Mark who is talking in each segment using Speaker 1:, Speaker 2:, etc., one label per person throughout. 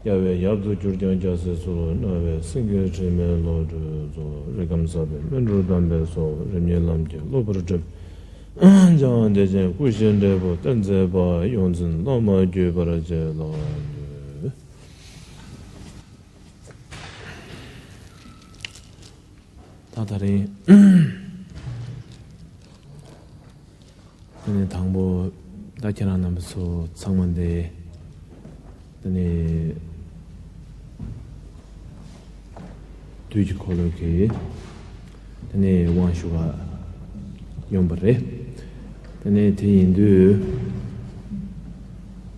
Speaker 1: Yawe Yabdu Jurjan Jasso, Nave, Singer Jimmy Lord, Regam Sabe, Mendro Dambe, so Remy Lamke, Lobrojib, John Dejan, Cushion Devo, Tenzeba, Yonzen, Lama Jubaraja, Lord. Tatari Tangbo, Dakiranam, so someone day. Tuji Koloki, the one sugar Yombare, the tea in do,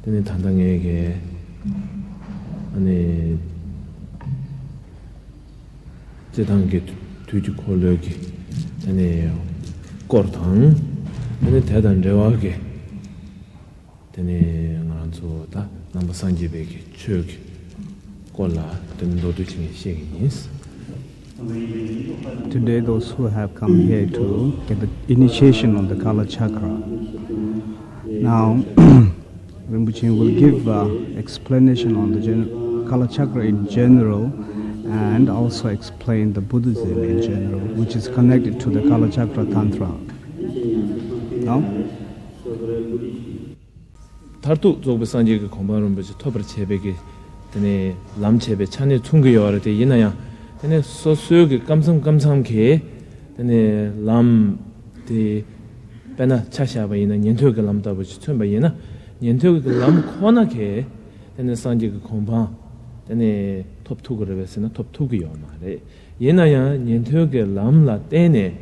Speaker 1: the Tandangege, and the Zetangi Tuji Koloki, and the Kortang, and the Ted and Rewage, then the number Sanjibeki, Church, Kola, the Noduching Shakings.
Speaker 2: Today, those who have come here to get the initiation on the Kalachakra. Now, Rinpoche will give explanation on the Kalachakra in general and also explain the Buddhism in general, which is connected to the Kalachakra Tantra. Now?
Speaker 1: Tartu Zobu Sanji Kombarum, but Topper Chebeki, the Lam Chebe, Chani Tungi or the Yinaya. Then a so sug Kamsam K, then a lamb the Bena Chashaba in a Yentuga Lamda, which turned by Yena, Yentuga Lam Kona K, then a Sanji Komba, then a top two revers and a top two Gioma. Yenaya, Yentuga Lamla, Dene,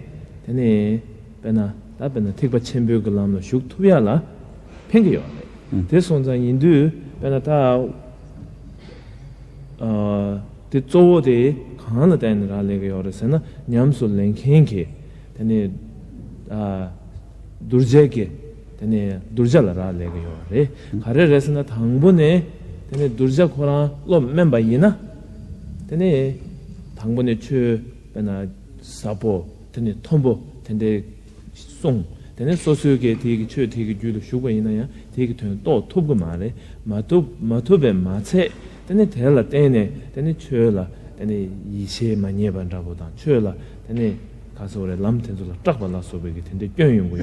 Speaker 1: then a Bena, that Bena Tigba Chembuga Lam, Shuk Tuviala, Pengio. This one's an Hindu, Benata, the Zo de. Hana dan ralega yoresena nyamsul lenkenke tene durjeke tene durjala ralega yore kare resena 당분에 tene durja khora lo memba yina tene 당분에 추 bena sapo tene tombo tene 송 tene sosuge 되게 추 되게 주도 쉬고 있나야 되게 또 톱고 말해 마토베 마체 tene 텔라 tene tene 추라 tene 이세 많이 반다보다 쳐라 tene 가서 우리 람텐들로 딱 발라서 베게 텐데 뼈용고요.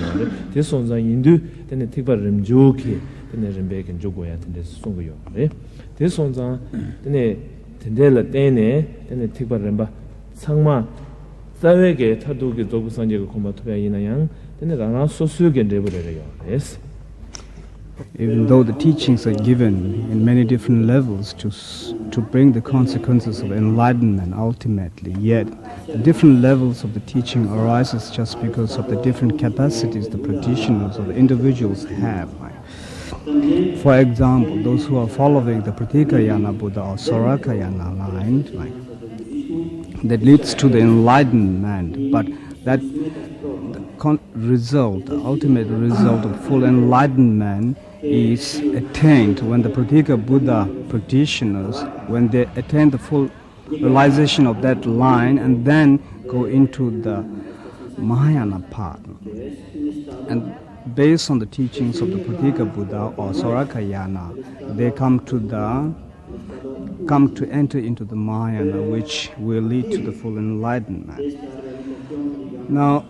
Speaker 1: 대선자 인도 tene 특별름 좋게 tene 림베긴 조고야 텐데 송고요. 대선자 tene 텐데라 tene 특별름 바 상마 사회계 타도게 조부산제가 고마토야 이나양 tene 가나 소수게 내버려요. yes.
Speaker 2: Even though the teachings are given in many different levels to bring the consequences of enlightenment ultimately, yet the different levels of the teaching arises just because of the different capacities the practitioners or the individuals have. For example, those who are following the Pratikayana Buddha or Sarakayana line, that leads to the enlightenment, but that the ultimate result of full enlightenment is attained when the Pratika Buddha practitioners, when they attain the full realization of that line and then go into the Mahayana path. And based on the teachings of the Pratika Buddha or Sarakayana, they come to enter into the Mahayana, which will lead to the full enlightenment. Now,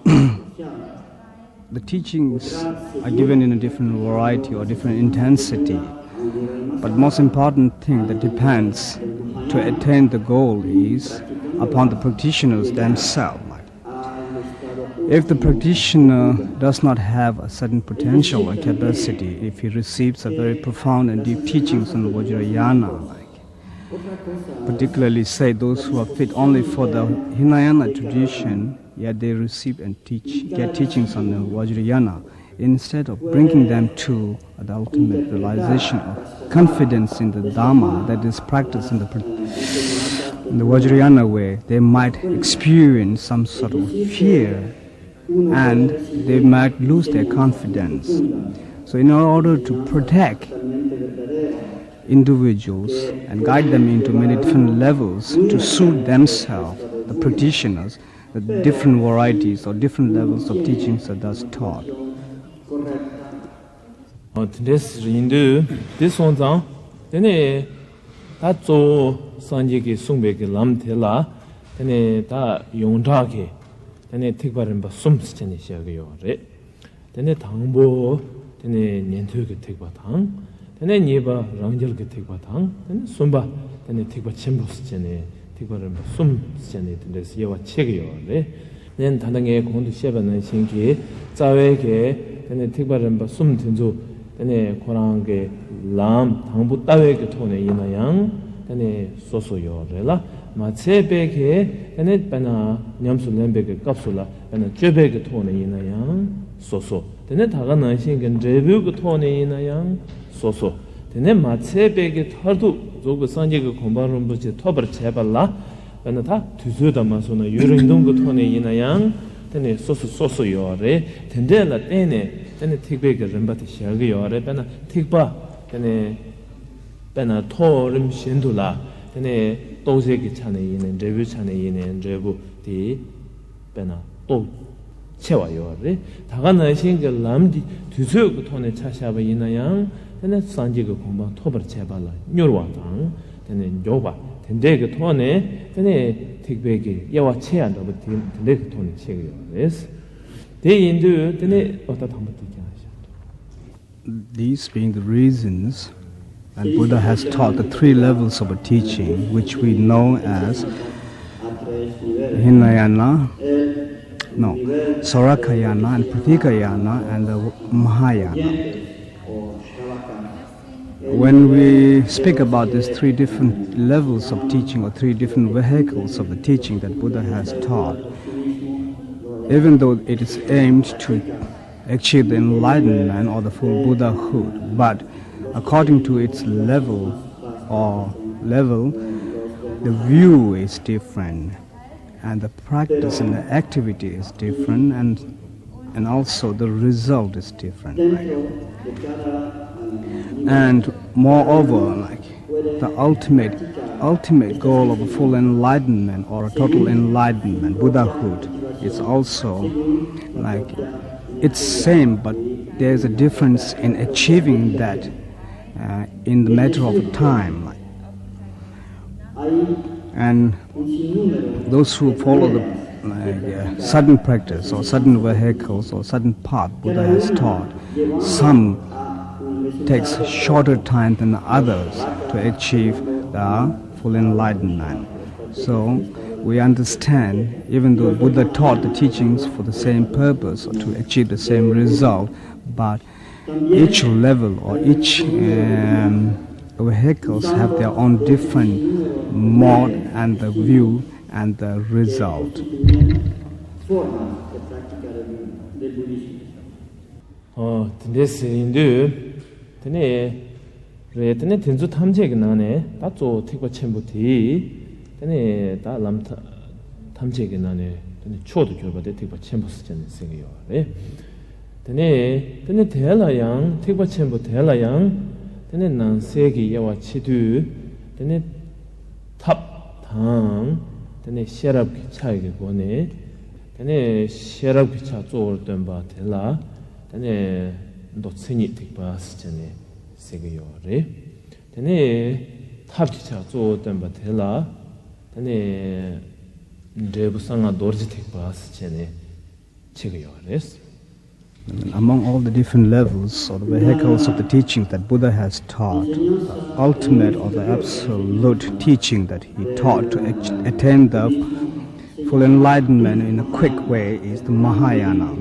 Speaker 2: the teachings are given in a different variety or different intensity, but most important thing that depends to attain the goal is upon the practitioners themselves. If the practitioner does not have a certain potential or capacity, if he receives a very profound and deep teachings on the Vajrayana, particularly say those who are fit only for the Hinayana tradition, yet they receive and get teachings on the Vajrayana, instead of bringing them to the ultimate realization of confidence in the Dhamma that is practiced in the Vajrayana way, they might experience some sort of fear and they might lose their confidence. So in order to protect individuals and guide them into many different levels to suit themselves, the practitioners, the different varieties or different levels of teachings are thus taught.
Speaker 1: this Rindu, this one's on, then that's all Sanjiki Sumbeki Lam Tela, then that Yongdaki, then take Barimba Sumstin Shagio, then a Tangbo, then a Nintuki take Batang, then a Niba Rangel take Batang, then Sumba, then a take Chimbus Jenny, take Barimba Sumstin, this Yawa Chigio, then Tanange going to Sheban and Shinki, Zaweke, then a take Barimba Sumtinzu. Tene Korange lam tangbu tawe ke tone ina yang tene soso yo rela matsebe ke tene bana nyamsu lembe ke kapsula bana chebe ke tone ina yang soso tene daga nanshin ke review ke tone ina yang soso tene matsebe ke tardu zogo sanje ke kombarum buche tobar cheballa bana ta tuzuda masona yurindung ke tone ina yang tene soso yo re tende la tene tene tikbeke rinpati shiagi yore pena tikba tene pena torim shindula tene dozeki chane yine rebu chane yine rebu di pena do chewa yore daga nashinga lamdi tuzuyoku tone chashaba yinayang tene sanjiga kumba tobar chebala nyurwa tang tene nyoba tendeke tone tene tikbeke yawa cheyandabu tendeke tone chegi yore
Speaker 2: These being the reasons, and Buddha has taught the three levels of a teaching, which we know as Sarakayana and Pratikayana and the Mahayana. When we speak about these three different levels of teaching or three different vehicles of the teaching that Buddha has taught, even though it is aimed to achieve the enlightenment or the full Buddhahood, but according to its level, the view is different, and the practice and the activity is different, and also the result is different. And moreover, the ultimate goal of a full enlightenment or a total enlightenment, Buddhahood, it's also it's same, but there's a difference in achieving that in the matter of time. And those who follow the sudden practice or sudden vehicles or sudden path Buddha has taught, some takes shorter time than others to achieve the full enlightenment. So we understand, even though Buddha taught the teachings for the same purpose or to achieve the same result, but each level or each vehicles have their own different mode and the view and the result.
Speaker 1: This indu tene re tene tenzu 탐제가 나네 다조 택과 첨부티 tene da lam 탐제가 나네 tene 초도 교바데 택과 첨부 쓰잖아요 생겨요. tene 대라양 택과 첨부 대라양 tene 난세기 야와 치두 tene 탑당 tene 셰랍 기차에게 보내 tene 셰랍 기차 쪼올 땐바 대라 tene 노츠니 택바 쓰잖아요 생겨요. tene 탑 기차 쪼올 땐바 대라 tene rebu상아 dorji 택바 쓰잖아요 책이요.
Speaker 2: Among all the different levels or the vehicles of the teaching that Buddha has taught, the ultimate or the absolute teaching that he taught to attain the full enlightenment in a quick way is the Mahayana.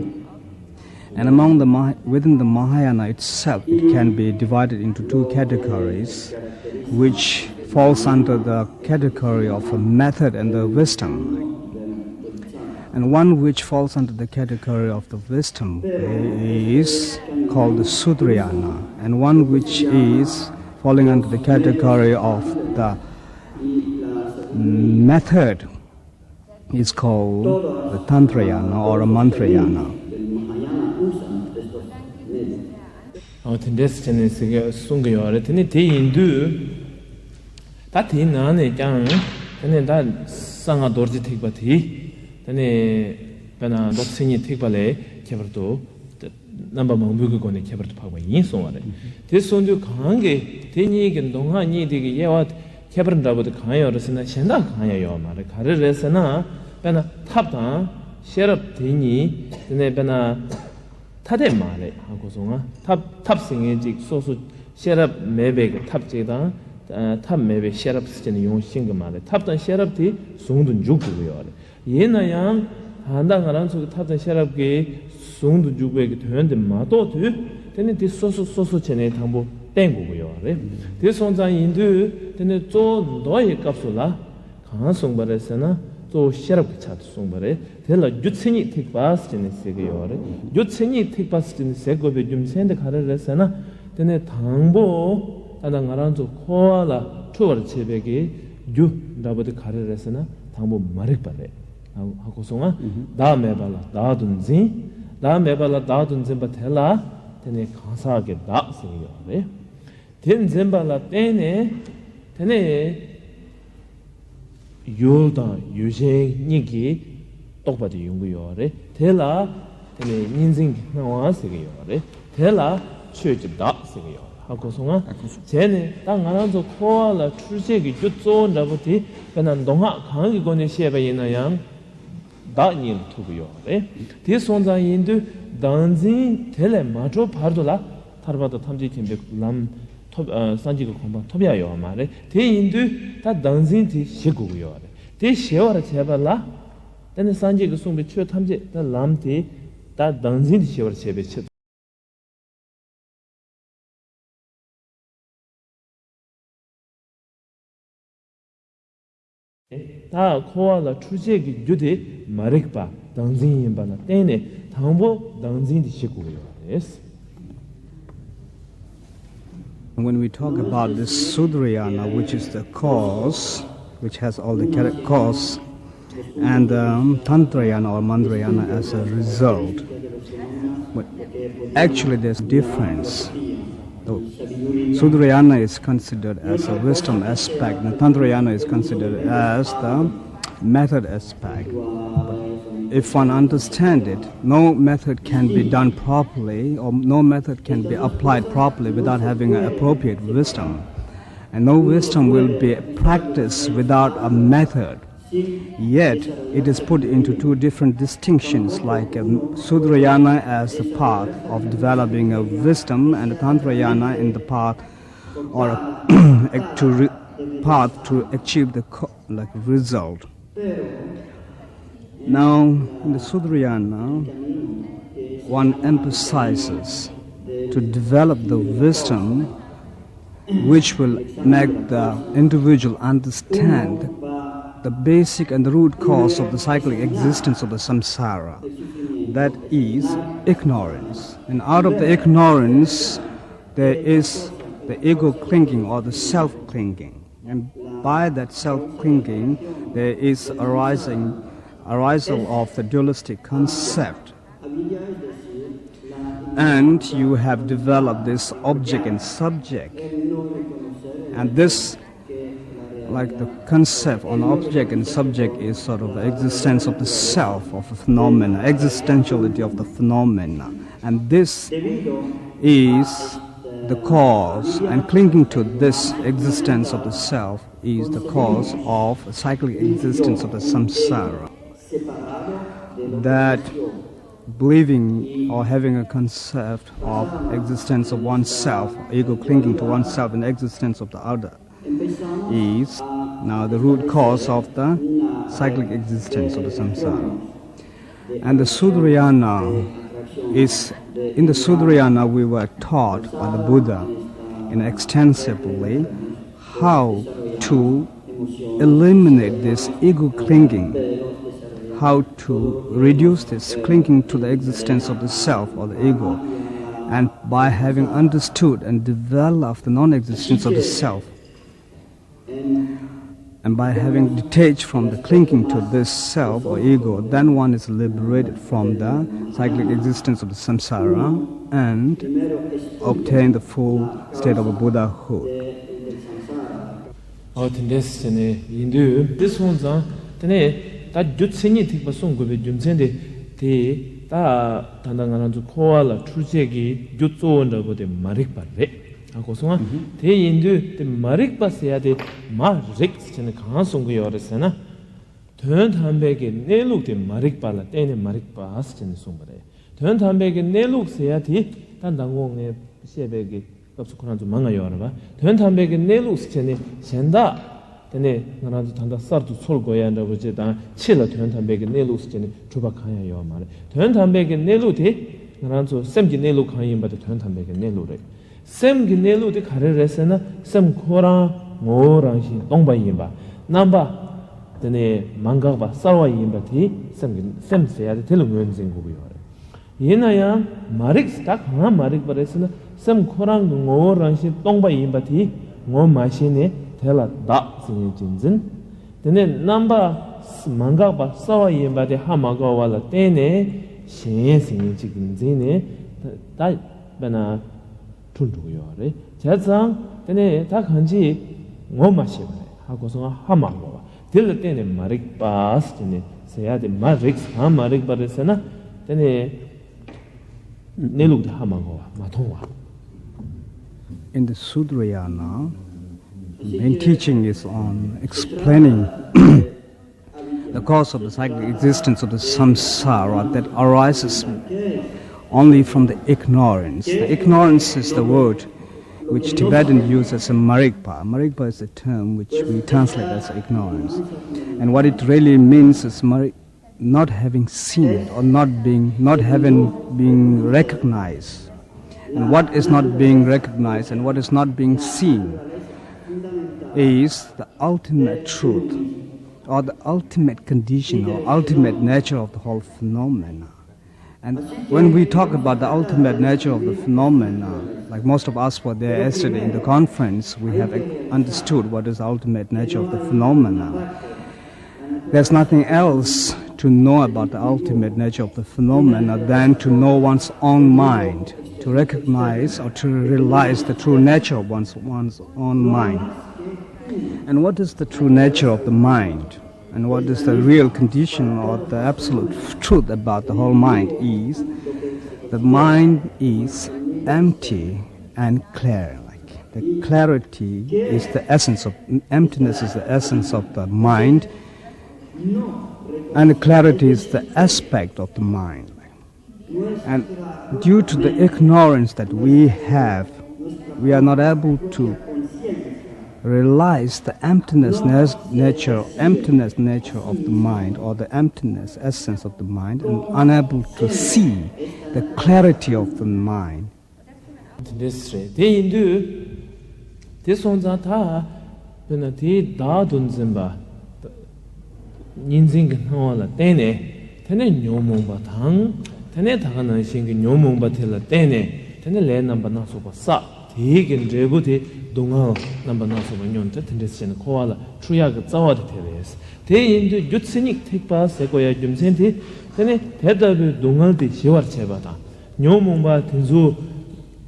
Speaker 2: And among within the Mahayana itself, it can be divided into two categories, which falls under the category of a method and the wisdom. And one which falls under the category of the wisdom is called the Sudrayana, and one which is falling under the category of the method is called the Tantrayana or a Mantrayana.
Speaker 1: tene bana dotsini tikbale keberdo number Mambuko Gone Keber to Papa Yin Song. This one to Kange, Tenig and Donga Ni de Yawat, Keber Double the Kaya or Sena Shenda Kaya Yoma, the Kare Resena, Bena Tapta, Sherab Tini, then Bena Tademare, Hakosonga, Tap singing, so Sherab Mebeg, Tap Jeda, Tap Mebe, Sherab Stin Yon Shingamare, Tapta Sherab Ti, Sundun Juku. Yena Yang, Handangaran to Tapta Sherab Gay. 송도 주고에게 되는데 마도 돼 되는 디소소 전에 당부 땡고고요. 그래. 대송장 인도 되는 또 너의 값을라 강한 송발에서나 또 시럽 차도 송발에 될라 유천이 택바스 전에 세게요. 그래. 유천이 택바스 전에 세고베 좀 센데 가르래서나 되는 당부 다당가란도 코알라 초월 제백이 유 라버드 가르래서나 당부 마릭발에 하고송아 다음에 발라 나든지 다음에 발라 다든 젬바 텔라 테네 가사하게 나세요. 네. 된 젬발라 때네 테네 요다 유생니기 똑바디 용구요래. 텔라 테네 인생 나와세요. 네. 텔라 최지다 세요. 하고송아 쟤네 땅 안에서 코알라 출세기 jut존라부티 그냥 동화 강하게 거네 시에바이나양 다니엘 투고요. 네. 대손자인도 단진 텔레 마조 파르돌라 타르바도 탐지 팀베 람 산지고 공부 토비아요 말에 대인도 다 단진티 시고요. 대 시어라 제발라 근데 산지고 송베 추 탐지 다 람티 다 단진티 시어라 제베 다 코알라 출세기 주디 마릭바 당진인바나 때네 당보 당진디 시고요. Yes.
Speaker 2: When we talk about this Sudrayana, which is the cause, which has all the cause, and Tantrayana or Mandrayana as a result, but actually there's a difference. Sudrayana is considered as a wisdom aspect, and Tantrayana is considered as the method aspect. But if one understands it, no method can be done properly, or no method can be applied properly without having an appropriate wisdom. And no wisdom will be practiced without a method. Yet, it is put into two different distinctions, like Sudrayana as the path of developing a wisdom, and Tantrayana in the path or path to achieve the result. Now, in the Sudrayana, one emphasizes to develop the wisdom which will make the individual understand the basic and the root cause of the cyclic existence of the samsara, that is ignorance. And out of the ignorance, there is the ego clinging or the self-clinging. And by that self-clinging, there is arisal of the dualistic concept. And you have developed this object and subject. And this, like the concept on object and subject, is sort of the existence of the self, of a phenomena, existentiality of the phenomena. And this is the cause, and clinging to this existence of the self is the cause of a cyclic existence of the samsara. That believing or having a concept of existence of oneself, ego clinging to oneself and existence of the other, is now the root cause of the cyclic existence of the samsara. And the Sudrayana is, in the Sudrayana we were taught by the Buddha extensively how to eliminate this ego clinging, how to reduce this clinging to the existence of the self or the ego, and by having understood and developed the non-existence of the self, and by having detached from the clinging to this self or ego, then one is liberated from the cyclic existence of the samsara and obtain the full state of Buddhahood.
Speaker 1: This one's that jutsenyi tikpa songgobe jumsende te 다 단단한 코알라 출제기 jutsu온다고 돼 마릭바레 아고송아 대인도 대 마릭바스야 돼 마릭스는 강한송 그 열었으나 전 담백에 내룩대 마릭발라 때네 마릭바스는 송바래 전 담백에 내룩세야 돼 단당공에 시에베게 갑수코난 좀 망아요 알아봐 전 담백에 내룩스체네 현다 근데 나라도 단다 쌀도 솔고야 한다고 제다 칠러 전 담백에 내룩스체네 주박하야요 말해 전 담백에 내룩대 나라도 샘기 내룩 하인 바도 전 담백에 내룩래 샘기 내룩대 가르레스나 샘 코랑 모랑시 동바이바 남바 근데 망가가 싸워 임바티 샘세야 될 문제고요. 얘나야 마릭스 딱 하나 마릭 버레스나 샘 코랑 ngoran시 똥바 임바티 ngo 마시네 텔라 다 진진 근데 남바 망가가 싸워 임바티 하마가 와라 때네 신신 지긴지네 다 베나 툴두요래 자상 근데 다 간지 ngo 마시 하고서 하마가 딜 때네 마릭 바스 때네 세야데 마릭스 하 마릭 바르스나 때네 네룩데 하마고 마통와
Speaker 2: In the Sudrayana, the main teaching is on explaining the cause of the cyclic existence of the samsara that arises only from the ignorance. The ignorance is the word which Tibetan use as a marikpa. Marikpa is a term which we translate as ignorance. And what it really means is not having seen or not having being recognized. And what is not being recognized and what is not being seen is the ultimate truth or the ultimate condition or ultimate nature of the whole phenomena. And when we talk about the ultimate nature of the phenomena, like most of us were there yesterday in the conference, we have understood what is the ultimate nature of the phenomena. There's nothing else to know about the ultimate nature of the phenomena than to know one's own mind, to recognize or to realize the true nature of one's own mind. And what is the true nature of the mind? And what is the real condition or the absolute truth about the whole mind is the mind is empty and clear. Like the clarity is the essence of emptiness is the essence of the mind, and the clarity is the aspect of the mind. And due to the ignorance that we have, we are not able to realize the emptiness nature of the mind or the emptiness essence of the mind and unable to see the clarity of the mind.
Speaker 1: This they do this on that when the da dunzimba ninzing nola tene nyomomba tang tene tagana sing nyomomba tela tene le number na so sa 되게 제부디 동아 남바나서 원년때 텐데스는 코알라 추야가 자와도 되레스 대인도 유츠닉 택바 세고야 좀센티 근데 대답이 동아한테 시월 제바다 뇨몽바 된수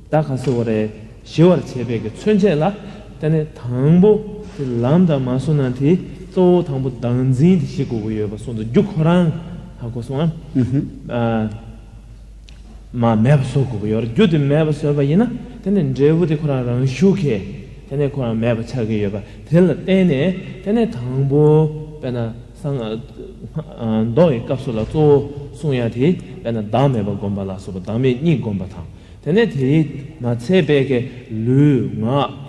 Speaker 1: 다가서 오래 시월 제백에 춘제라 근데 당보 람다 마소난테 또 당보 당진 시고고요 손도 육호랑 하고서 마 맵소고요 주디 맵소바이나 근데 제부디 코라랑 슈케 근데 코라 맵 차게 여봐 될 때네 근데 당보 배나 상 너의 값으로 또 송야디 배나 다음에 봐 공발라서 다음에 니 공바탕 근데 대 마체백에 르가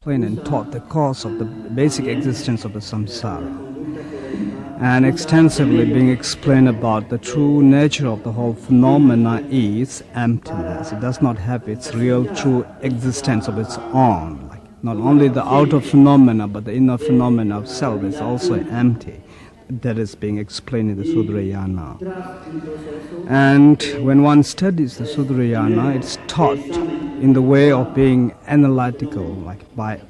Speaker 2: explained and taught the cause of the basic existence of the samsara, and extensively being explained about the true nature of the whole phenomena is emptiness. It does not have its real true existence of its own. Like not only the outer phenomena, but the inner phenomena of self is also empty. That is being explained in the Sudrayana. And when one studies the Sudrayana, it's taught in the way of being analytical, like by it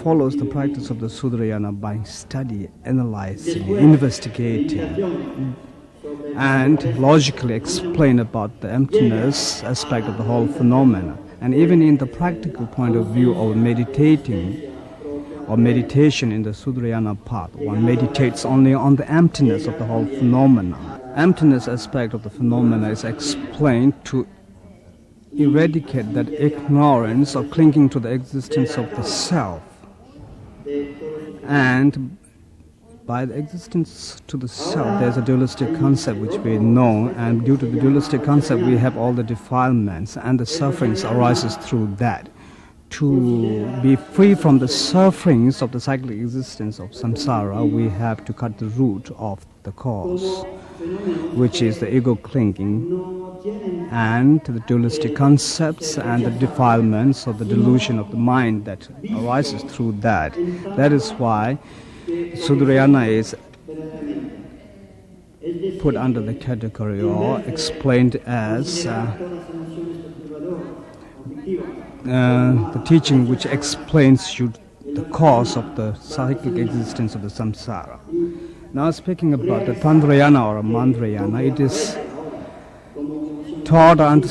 Speaker 2: follows the practice of the Sudrayana by study, analyzing, investigating, and logically explain about the emptiness aspect of the whole phenomena. And even in the practical point of view of meditating or meditation in the Sudrayana path, one meditates only on the emptiness of the whole phenomena. Emptiness aspect of the phenomena is explained to eradicate that ignorance or clinging to the existence of the self. And by the existence to the self, there's a dualistic concept which we know, and due to the dualistic concept, we have all the defilements, and the sufferings arises through that. To be free from the sufferings of the cyclic existence of samsara, we have to cut the root of the cause, which is the ego clinging and the dualistic concepts and the defilements of the delusion of the mind that arises through that. That is why Sudrayana is put under the category or explained as the teaching which explains you the cause of the cyclic existence of the samsara. Now speaking about the Tantrayana or Mantrayana, it is taught and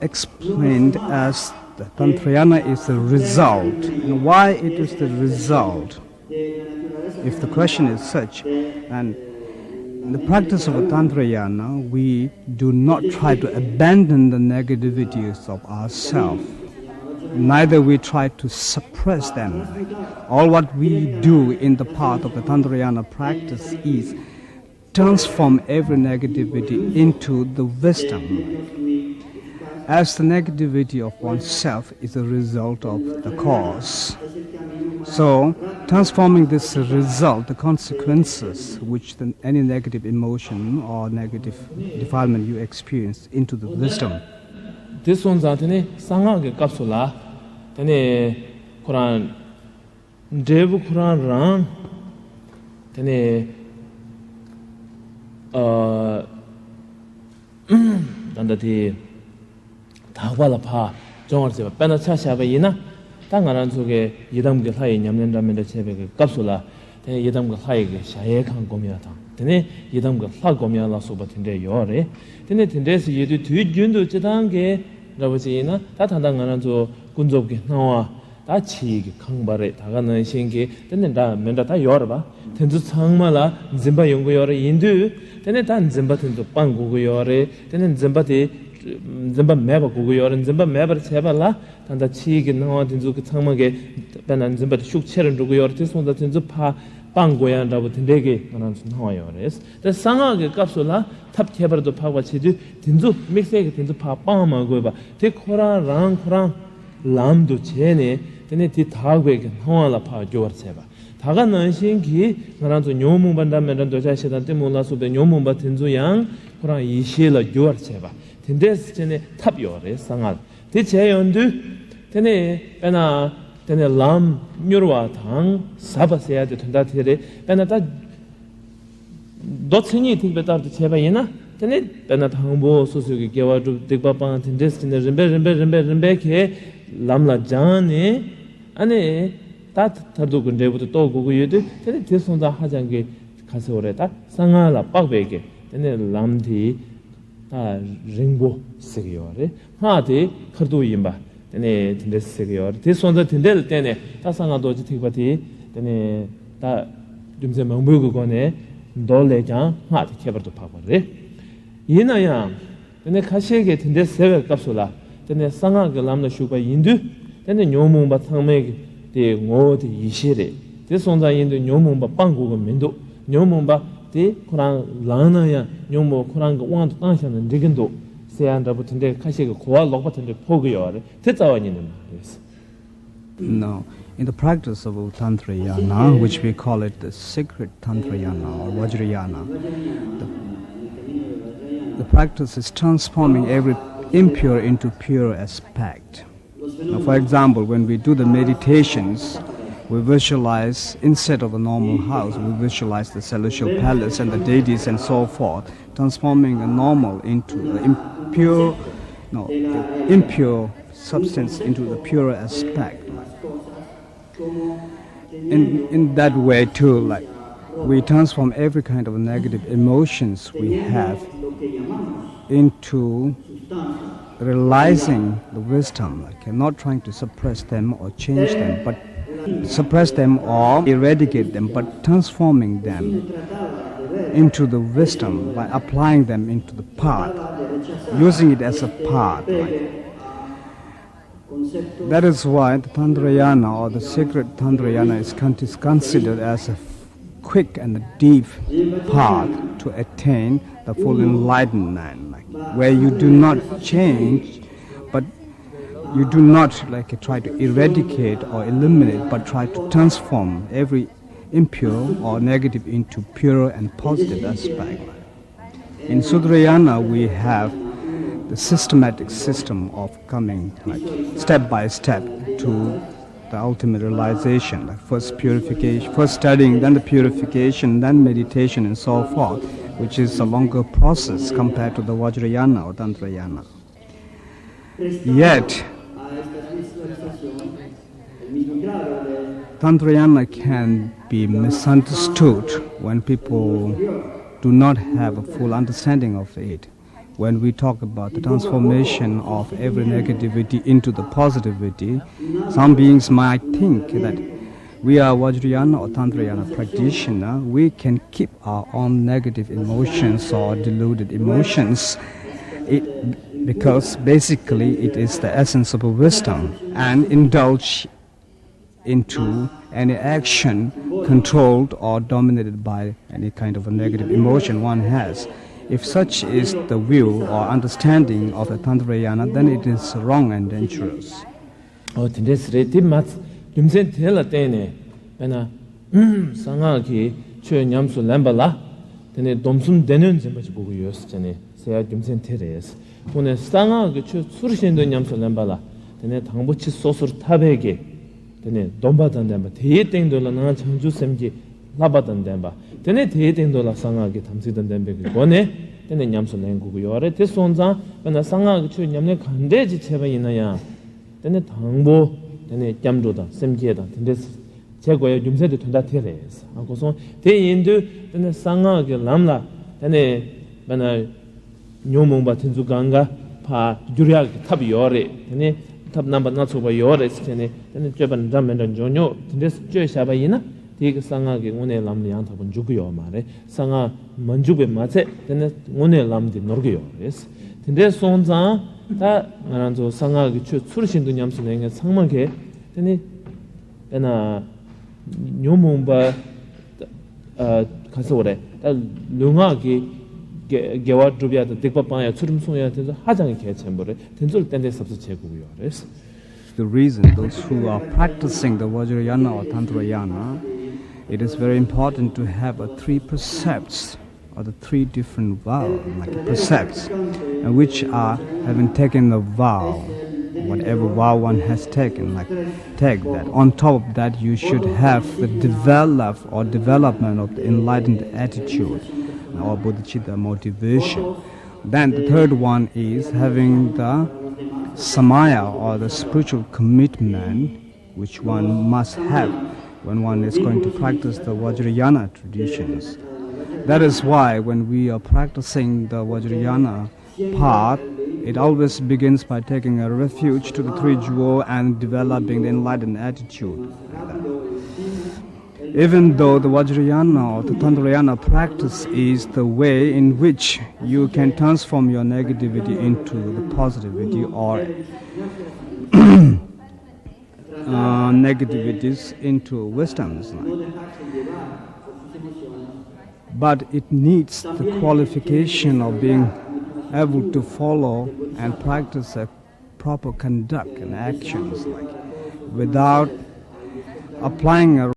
Speaker 2: explained as the Tantrayana is the result. And why it is the result? If the question is such, and in the practice of a Tantrayana, we do not try to abandon the negativities of ourselves. Neither we try to suppress them. All what we do in the path of the Tantrayana practice is transform every negativity into the wisdom, as the negativity of oneself is a result of the cause. So, transforming this result, the consequences which any negative emotion or negative defilement you experience, into the wisdom.
Speaker 1: This one's atene sanga ge kapsula tene Quran devu Quran ran tene dandati 다와라 파 정어서 빼나 차샤바 이나 땅아란 속에 예담게 사이 냠냠담면데 제베게 갑술라 대 예담게 사이게 샤예 칸 고미야다 되네 예담게 사 고미야라 소바틴데 요래 되네 텐데스 예도 뒤준도 지단게 라버지나 다 단단한 저 군족게 나와 다 치기 강발에 다가는 신기 되는다 면다 다 요어봐 텐주 상마라 짐바 연구 요래 인도 되네 단 짐바 텐주 빵고고 요래 되는 짐바티 zemba meba guguyoren zemba meba chebala tanda chi ge nawa dinzu ke changmage banan zemba shuk cheren guguyor te sonda dinzu pa panggoyan rabu tindege manan sun hawayores the sanga ge kapsula tap chebardo pawa chedu dinzu mixe ge dinzu pa pama goba te khora rang khora lamdo chene tene ti thagwe ge hawala pa jor cheba 다가 난신기 나란도 뇨문 반다면은 도자시단 때문에 소베 뇨문 받은 주양 그런 이실을 요어 제바 텐데스 전에 탑요래 상알 대체연도 테네 베나 테네 람 뇨르와 당 사바세야 된다 테레 베나다 도츠니 티베다르 제바이나 테네 베나 당보 소소기 개와도 득바방 텐데스 전에 렘베케 람라 잔에 아니 다 타도 근데부터 또 고고여도 테네 대송다 하장게 가서 오래다 상알라 빡베게 테네 람디 아 링보 세기요래 하데 커도 임바 테네 텐데 세기요래 대송다 텐데 때네 다상아도 지티바티 테네 다 좀세 멍부고 거네 돌레장 하데 케버도 파버래 이나야 테네 가시에게 텐데 세베 값솔라 테네 상아게 람나 슈바 인두 테네 뇨몽바 상메 대 ngo디 이시레 대송자인도 뇨몽바 빵고고 민도 뇨몽바 대 코랑 라나야 뇨모 코랑 왕도 땅샤는 지근도 세안라부 텐데 카시가 고아 록바 텐데 포고요. tetza와니는 말이에요.
Speaker 2: No. In the practice of Tantrayana, which we call it the sacred Tantrayana or Vajrayana, the practice is transforming every impure into pure aspect. Now, for example, when we do the meditations, we visualize, instead of a normal house, we visualize the celestial palace and the deities and so forth, transforming a normal into the impure substance into the pure aspect. In that way too, like we transform every kind of negative emotions we have into realizing the wisdom, like not trying to suppress them or change them, but suppress them or eradicate them, but transforming them into the wisdom by applying them into the path, using it as a path. That is why the Tantrayana or the sacred Tantrayana is considered as a quick and deep path to attain the full enlightenment, where you do not change, but you do not try to eradicate or eliminate, but try to transform every impure or negative into pure and positive aspect. In Sudrayana, we have the systematic system of coming step by step to the ultimate realization, first purification, first studying, then the purification, then meditation and so forth, which is a longer process compared to the Vajrayana or Tantrayana. Yet, Tantrayana can be misunderstood when people do not have a full understanding of it. When we talk about the transformation of every negativity into the positivity, some beings might think that we are Vajrayana or Tantrayana practitioner, we can keep our own negative emotions or deluded emotions, because basically it is the essence of wisdom, and indulge into any action controlled or dominated by any kind of a negative emotion one has. If such is the view or understanding of the Tantrayana, then it is wrong and dangerous.
Speaker 1: This retimats dumsen tela tene bena sangaki chö nyamsu lambala tene domsun denen zembaji bogu yosjane seya dumsen teres one sangaki chö surshindo nyamsu lambala tene 당보치 소술 탑에게 tene dombadandenba 대땡돌라 나 창주 셈기 라바단덴바 tene 대땡돌라 상하게 담시던덴베 거네 tene 냠수 랭구고 요래 대손자 bena sangaki chö 냠네 간대지 제바 있나야 tene 당보 tene 냠조다 셈기에다 tene 제거에 줌세도 된다 테레스 하고서 대인도 tene 상하게 람라 tene bena 뇨몽바 텐주강가 파 주리하게 탑이 요래 tene 탑 넘버 나초바 요래 tene 쩨반 잠면은 조뇨 tene 쩨샤바이나 되게 상하게 오늘 람리 양탑은 주고요 말에 상하 먼주베 맞에 tene 오늘 람디 노르고요 그래서 tene 손자 다 말한저 상하게 출신도 냠스는 상만게 tene bena 뇨몽바 가서 오래 다 룽하게 개와 주비아도 득바방야 추름송야 돼서 하장이 개체물에 된줄 땐데 섭스 제고요. 그래서
Speaker 2: the reason those who are practicing the Vajrayana or Tantrayana, it is very important to have three precepts or the three different vows, precepts, which are having taken the vow, whatever vow one has taken, take that. On top of that, you should have the development of the enlightened attitude or bodhicitta motivation. Then the third one is having the samaya or the spiritual commitment, which one must have when one is going to practice the Vajrayana traditions. That is why when we are practicing the Vajrayana path, it always begins by taking a refuge to the three jewels and developing the enlightened attitude. Even though the Vajrayana or the Tantrayana practice is the way in which you can transform your negativity into the positivity or negativities into wisdoms. But it needs the qualification of being able to follow and practice a proper conduct and actions, like without applying a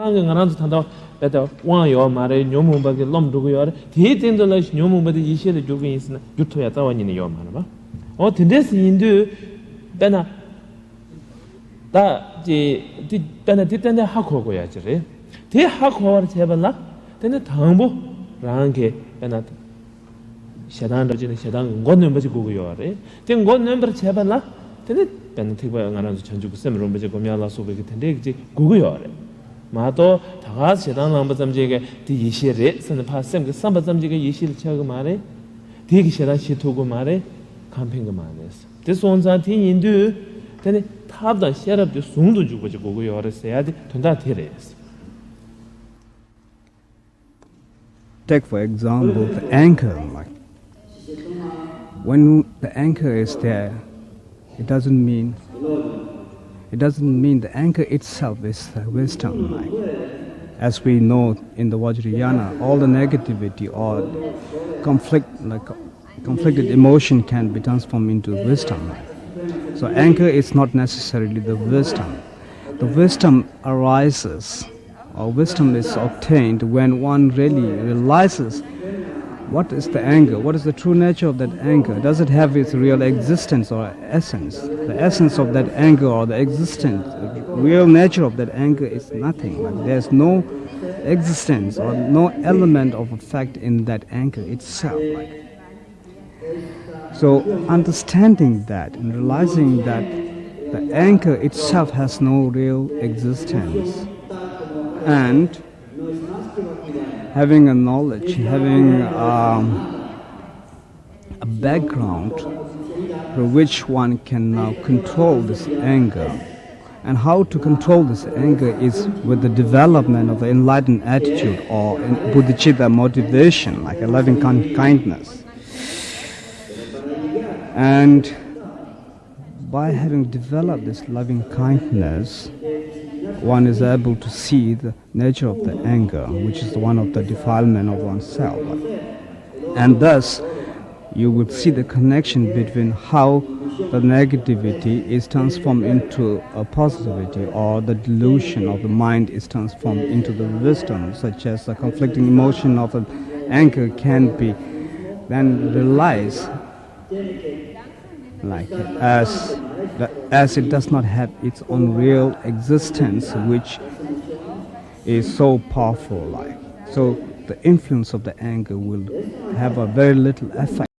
Speaker 1: 방금 가라도 탄다 배다 왕요 말에 뇨문밖에 롬두고요 대된들라 뇨문밖에 이시에 주긴 있으나 유토야 따와니는 요 말아 봐 된데스 인도 배나 다지 배나 뒤때네 하고고야 저래 대 하고를 제발라 되네 당보 랑게 배나 샤단도 지는 샤단 건는 뭐지 고고요래 된 건는 버 제발라 되네 배나 택바 가라도 전주고 셈으로 뭐지 고미알라 소베게 된데 이제 고고요래 마도 다가 세단 남바점지게 디시레 선은 파셈 그 삼바점지게 이시를 쳐고 말해 되게 세단 시토고 말해 캠핑거 말했어 대손자 팀인도 되네 탑다 셔럽도 송도 주고 저거 요래서야 돼 돈다 되래서
Speaker 2: take for example the anchor, like when the anchor is there, it doesn't mean the anchor itself is the wisdom. Like, as we know in the Vajrayana, all the negativity or conflicted emotion can be transformed into wisdom. So anchor is not necessarily the wisdom. The wisdom arises, or wisdom is obtained when one really realizes what is the anger, what is the true nature of that anger. Does it have its real existence or essence? The essence of that anger or the existence, the real nature of that anger is nothing. Like, there's no existence or no element of a fact in that anger itself. Like. So understanding that and realizing that the anchor itself has no real existence, and having a knowledge, having a background through which one can now control this anger. And how to control this anger is with the development of the enlightened attitude or bodhicitta motivation, like a loving kindness. And by having developed this loving kindness, one is able to see the nature of the anger, which is one of the defilement of oneself. And thus, you would see the connection between how the negativity is transformed into a positivity, or the delusion of the mind is transformed into the wisdom, such as the conflicting emotion of an anger can be then realized like as it does not have its own real existence, which is so powerful. Like, so the influence of the anger will have a very little effect.